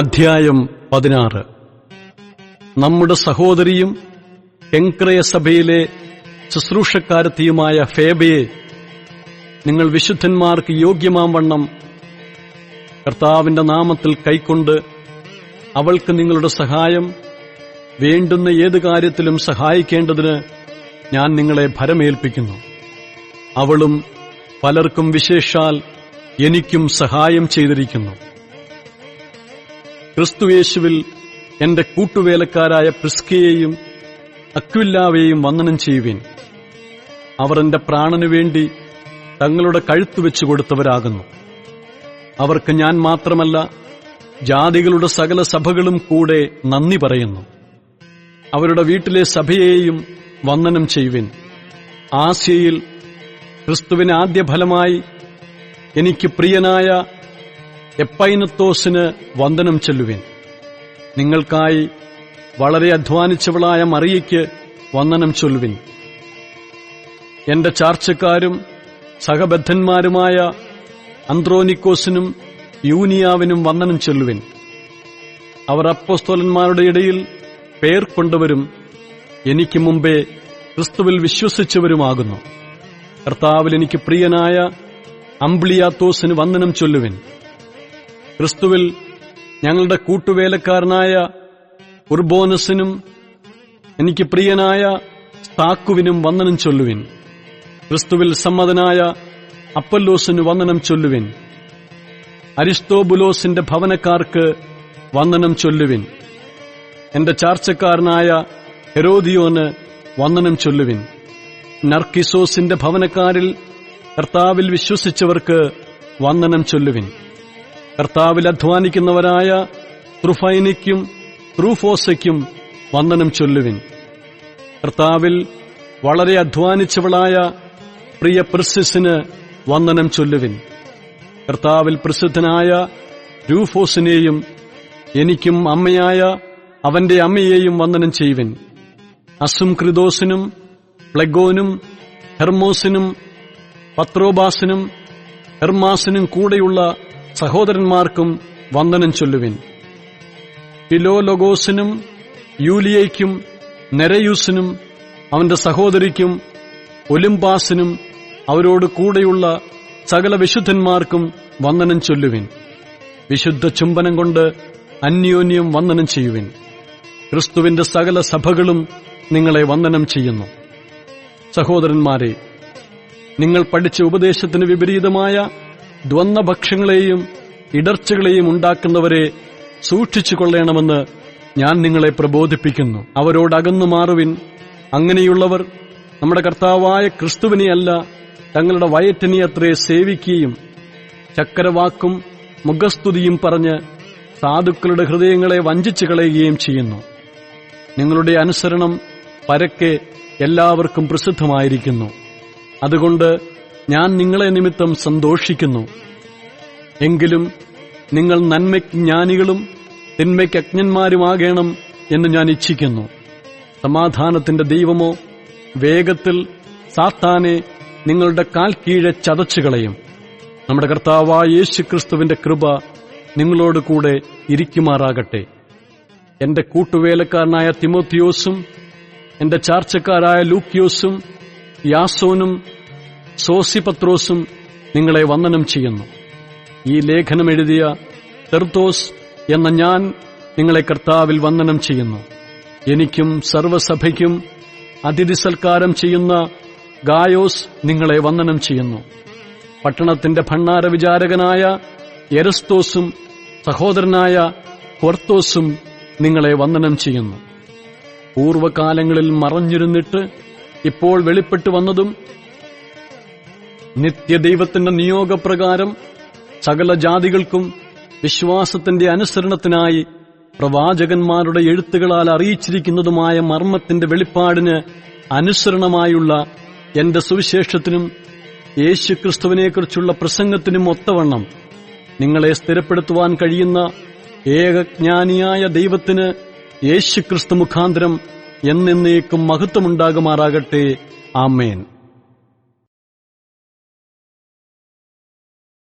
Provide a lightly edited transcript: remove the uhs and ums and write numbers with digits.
അധ്യായം 16. നമ്മുടെ സഹോദരിയും കെങ്ക്രയ സഭയിലെ ശുശ്രൂഷക്കാരത്തിയുമായ ഫേബയെ നിങ്ങൾ വിശുദ്ധന്മാർക്ക് യോഗ്യമാം വണ്ണം കർത്താവിന്റെ നാമത്തിൽ കൈക്കൊണ്ട് അവൾക്ക് നിങ്ങളുടെ സഹായം വേണ്ടുന്ന ഏതു കാര്യത്തിലും സഹായിക്കേണ്ടതിന് ഞാൻ നിങ്ങളെ ഭരമേൽപ്പിക്കുന്നു. അവളും പലർക്കും വിശേഷാൽ എനിക്കും സഹായം ചെയ്തിരിക്കുന്നു. ക്രിസ്തുയേശുവിൽ എന്റെ കൂട്ടുവേലക്കാരായ പ്രിസ്കയെയും അക്വില്ലാവെയും വന്ദനം ചെയ്യുവിൻ. അവർ എന്റെ പ്രാണനുവേണ്ടി തങ്ങളുടെ കഴുത്തുവെച്ചു കൊടുത്തവരാകുന്നു. അവർക്ക് ഞാൻ മാത്രമല്ല, ജാതികളുടെ സകല സഭകളും കൂടെ നന്ദി പറയുന്നു. അവരുടെ വീട്ടിലെ സഭയെയും വന്ദനം ചെയ്യുവിൻ. ആസ്യയിൽ ക്രിസ്തുവിന് ആദ്യഫലമായി എനിക്ക് പ്രിയനായ എപ്പൈനത്തോസിന് വന്ദനം ചൊല്ലുവിൻ. നിങ്ങൾക്കായി വളരെ അധ്വാനിച്ചവളായ മറിയയ്ക്ക് വന്ദനം ചൊല്ലുവിൻ. എന്റെ ചാർച്ചക്കാരും സഹബദ്ധന്മാരുമായ അന്ത്രോനിക്കോസിനും യൂനിയാവിനും വന്ദനം ചൊല്ലുവിൻ. അവർ അപ്പോസ്തലന്മാരുടെ ഇടയിൽ പേർ കൊണ്ടവരും എനിക്ക് മുമ്പേ ക്രിസ്തുവിൽ വിശ്വസിച്ചവരുമാകുന്നു. കർത്താവിൽ എനിക്ക് പ്രിയനായ അംബ്ലിയാത്തോസിന് വന്ദനം ചൊല്ലുവിൻ. ക്രിസ്തുവിൽ ഞങ്ങളുടെ കൂട്ടുവേലക്കാരനായ ഉർബോനസിനും എനിക്ക് പ്രിയനായ സ്താക്കുവിനും വന്ദനം ചൊല്ലുവിൻ. ക്രിസ്തുവിൽ സമ്മതനായ അപ്പല്ലോസിന് വന്ദനം ചൊല്ലുവിൻ. അരിസ്തോബുലോസിന്റെ ഭവനക്കാർക്ക് വന്ദനം ചൊല്ലുവിൻ. എന്റെ ചാർച്ചക്കാരനായ ഹെരോദിയോന് വന്ദനം ചൊല്ലുവിൻ. നർക്കിസോസിന്റെ ഭവനക്കാരിൽ കർത്താവിൽ വിശ്വസിച്ചവർക്ക് വന്ദനം ചൊല്ലുവിൻ. കർത്താവിൽ അധ്വാനിക്കുന്നവരായ ത്രുഫൈനിക്കും ത്രൂഫോസയ്ക്കും വന്ദനം ചൊല്ലുവിൻ. കർത്താവിൽ വളരെ അധ്വാനിച്ചവളായ പ്രിയ പ്രിസിസിന് വന്ദനം ചൊല്ലുവിൻ. കർത്താവിൽ പ്രസിദ്ധനായ രൂഫോസിനെയും എനിക്കും അമ്മയായ അവന്റെ അമ്മയെയും വന്ദനം ചെയ്യുവിൻ. അസുംക്രിദോസിനും പ്ലെഗോനും ഹെർമോസിനും പത്രോബാസിനും ഹെർമാസിനും കൂടെയുള്ള സഹോദരന്മാർക്കും വന്ദനം ചൊല്ലുവിൻ. ഫിലോലോഗോസിനും യൂലിയയ്ക്കും നെരയൂസിനും അവന്റെ സഹോദരിക്കും ഒലിമ്പാസിനും അവരോട് കൂടെയുള്ള സകല വിശുദ്ധന്മാർക്കും വന്ദനം ചൊല്ലുവിൻ. വിശുദ്ധ ചുംബനം കൊണ്ട് അന്യോന്യം വന്ദനം ചെയ്യുവിൻ. ക്രിസ്തുവിന്റെ സകല സഭകളും നിങ്ങളെ വന്ദനം ചെയ്യുന്നു. സഹോദരന്മാരെ, നിങ്ങൾ പഠിച്ച ഉപദേശത്തിന് വിപരീതമായ ദ്വന്ദ്ഭക്ഷങ്ങളെയും ഇടർച്ചകളെയും ഉണ്ടാക്കുന്നവരെ സൂക്ഷിച്ചുകൊള്ളണമെന്ന് ഞാൻ നിങ്ങളെ പ്രബോധിപ്പിക്കുന്നു. അവരോടകന്നു മാറുവിൻ. അങ്ങനെയുള്ളവർ നമ്മുടെ കർത്താവായ ക്രിസ്തുവിനെയല്ല, തങ്ങളുടെ വയറ്റിനെയത്രേ സേവിക്കുകയും ചക്കരവാക്കും മുഖസ്തുതിയും പറഞ്ഞ് സാധുക്കളുടെ ഹൃദയങ്ങളെ വഞ്ചിച്ചു കളയുകയും ചെയ്യുന്നു. നിങ്ങളുടെ അനുസരണം പരക്കെ എല്ലാവർക്കും പ്രസിദ്ധമായിരിക്കുന്നു. അതുകൊണ്ട് ഞാൻ നിങ്ങളെ നിമിത്തം സന്തോഷിക്കുന്നു. എങ്കിലും നിങ്ങൾ നന്മയ്ക്ക് ജ്ഞാനികളും തിന്മയ്ക്ക് അജ്ഞന്മാരുമാകണം എന്ന് ഞാൻ ഇച്ഛിക്കുന്നു. സമാധാനത്തിന്റെ ദൈവമോ വേഗത്തിൽ സാത്താനെ നിങ്ങളുടെ കാൽ കീഴെ ചതച്ചുകളയും. നമ്മുടെ കർത്താവായ യേശുക്രിസ്തുവിന്റെ കൃപ നിങ്ങളോട് കൂടെ ഇരിക്കുമാറാകട്ടെ. എന്റെ കൂട്ടുവേലക്കാരനായ തിമോത്തിയോസും എന്റെ ചാർച്ചക്കാരായ ലൂക്കിയോസും യാസോനും സോസിപത്രോസും നിങ്ങളെ വന്ദനം ചെയ്യുന്നു. ഈ ലേഖനം എഴുതിയ തെർത്തോസ് എന്ന ഞാൻ നിങ്ങളെ കർത്താവിൽ വന്ദനം ചെയ്യുന്നു. എനിക്കും സർവ്വസഭയ്ക്കും അതിഥി സൽക്കാരം ചെയ്യുന്ന ഗായോസ് നിങ്ങളെ വന്ദനം ചെയ്യുന്നു. പട്ടണത്തിന്റെ ഭണ്ഡാര വിചാരകനായ എരസ്തോസും സഹോദരനായ ക്വർത്തോസും നിങ്ങളെ വന്ദനം ചെയ്യുന്നു. പൂർവകാലങ്ങളിൽ മറഞ്ഞിരുന്നിട്ട് ഇപ്പോൾ വെളിപ്പെട്ടു വന്നതും നിത്യദൈവത്തിന്റെ നിയോഗപ്രകാരം സകല ജാതികൾക്കും വിശ്വാസത്തിന്റെ അനുസരണത്തിനായി പ്രവാചകന്മാരുടെ എഴുത്തുകളാൽ അറിയിച്ചിരിക്കുന്നതുമായ മർമ്മത്തിന്റെ വെളിപ്പാടിന് അനുസരണമായുള്ള എന്റെ സുവിശേഷത്തിനും യേശുക്രിസ്തുവിനെക്കുറിച്ചുള്ള പ്രസംഗത്തിനും ഒത്തവണ്ണം നിങ്ങളെ സ്ഥിരപ്പെടുത്തുവാൻ കഴിയുന്ന ഏകജ്ഞാനിയായ ദൈവത്തിന് യേശുക്രിസ്തു മുഖാന്തരം എന്നേക്കും മഹത്വമുണ്ടാകുമാറാകട്ടെ. ആമേൻ.